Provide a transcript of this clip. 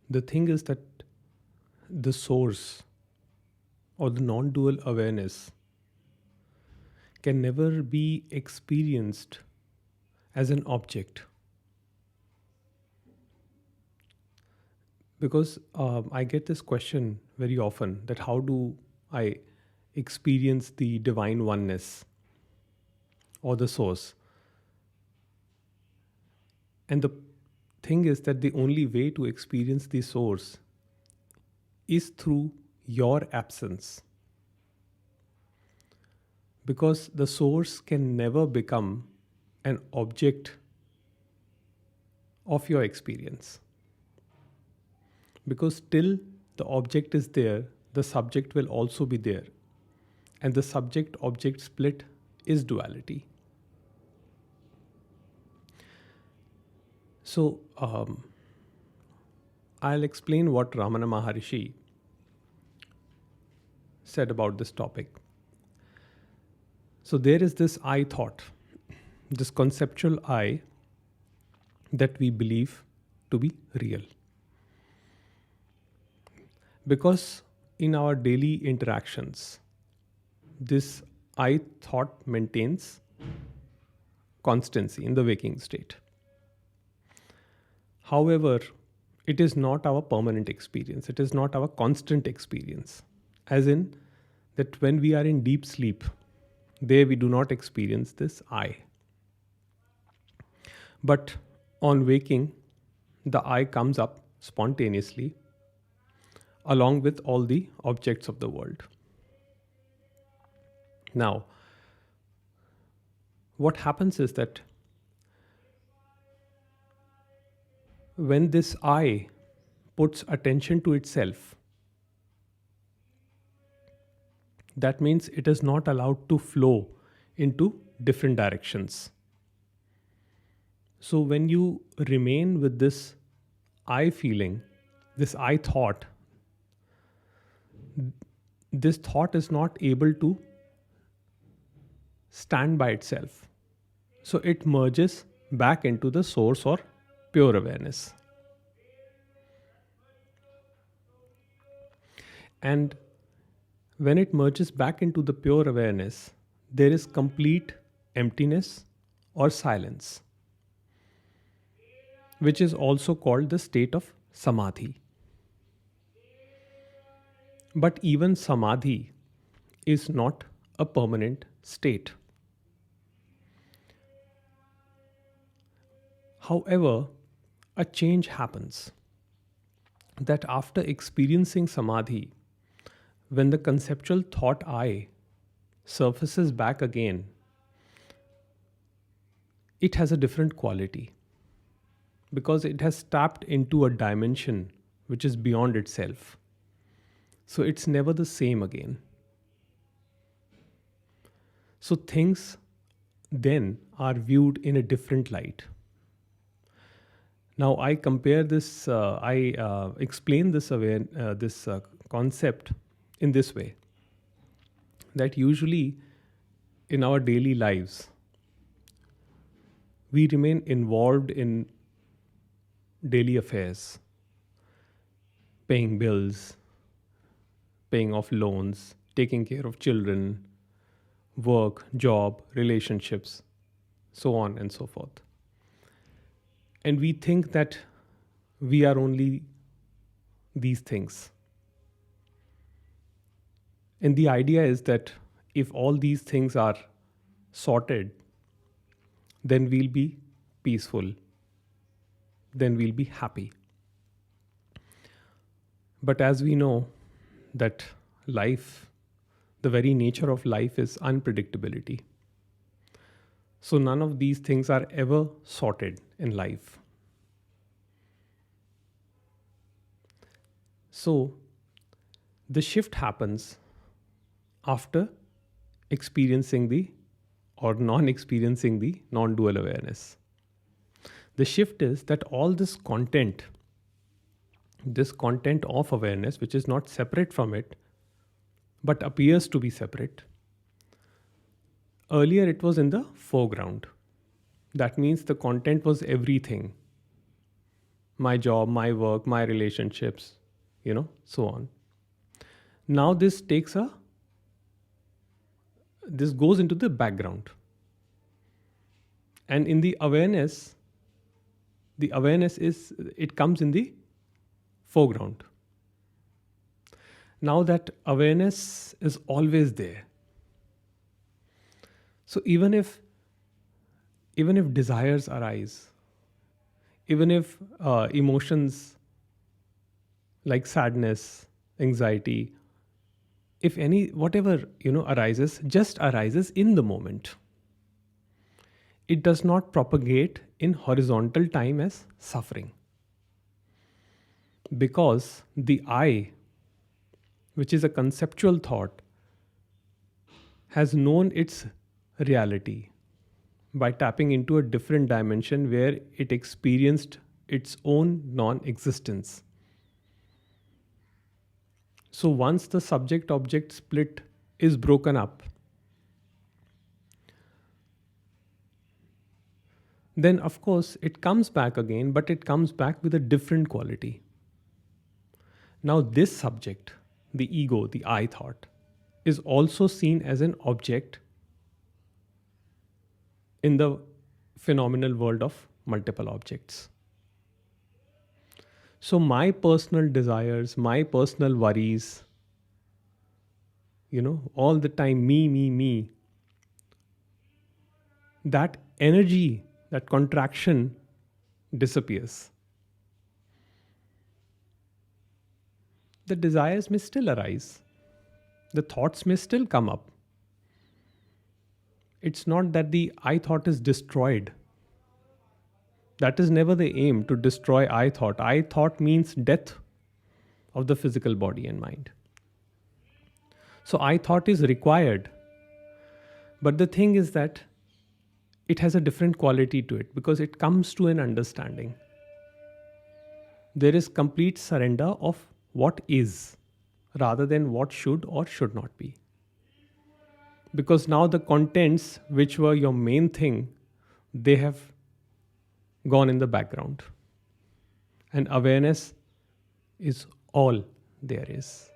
The thing is that the source or the non dual awareness can never be experienced as an object. Because I get this question very often, that how do I experience the divine oneness or the source? And the thing is that the only way to experience the source is through your absence. Because the source can never become an object of your experience. Because till the object is there, the subject will also be there. And the subject object split is duality. So, I'll explain what Ramana Maharishi said about this topic. So, there is this I thought, this conceptual I that we believe to be real. Because in our daily interactions, this I thought maintains constancy in the waking state. However, it is not our permanent experience, it is not our constant experience. As in, that when we are in deep sleep, there we do not experience this I. But on waking, the I comes up spontaneously along with all the objects of the world. Now, what happens is that when this I puts attention to itself, that means it is not allowed to flow into different directions. So when you remain with this I feeling, this I thought, this thought is not able to stand by itself. So it merges back into the source or pure awareness. And when it merges back into the pure awareness, there is complete emptiness or silence, which is also called the state of SAMADHI. But even SAMADHI is not a permanent state. However, a change happens that after experiencing SAMADHI, when the conceptual thought I surfaces back again, it has a different quality because it has tapped into a dimension which is beyond itself. So it's never the same again. So things then are viewed in a different light. Now I compare this, I explain this concept in this way, that usually in our daily lives, we remain involved in daily affairs, paying bills, paying off loans, taking care of children, work, job, relationships, so on and so forth. And we think that we are only these things. And the idea is that if all these things are sorted, then we'll be peaceful, then we'll be happy. But as we know that life, the very nature of life is unpredictability. So none of these things are ever sorted in life. So the shift happens after experiencing the or non-experiencing the non-dual awareness. The shift is that all this content of awareness, which is not separate from it, but appears to be separate, earlier it was in the foreground. That means the content was everything. my job, my work, my relationships, so on. Now this goes into the background. And in the awareness it comes in the foreground. Now that awareness is always there. So even if desires arise, even if emotions like sadness, anxiety, if any, whatever arises, just arises in the moment. It does not propagate in horizontal time as suffering, because the I, which is a conceptual thought, has known its reality by tapping into a different dimension where it experienced its own non existence. So once the subject object split is broken up, then of course it comes back again, but it comes back with a different quality. Now, this subject, the ego, the I thought, is also seen as an object in the phenomenal world of multiple objects. So, my personal desires, my personal worries, all the time, me, that energy, that contraction disappears. The desires may still arise, the thoughts may still come up. It's not that the I thought is destroyed. That is never the aim, to destroy I thought. I thought means death of the physical body and mind. So I thought is required. But the thing is that it has a different quality to it because it comes to an understanding. There is complete surrender of what is rather than what should or should not be. Because now the contents, which were your main thing, they have gone in the background. And awareness is all there is.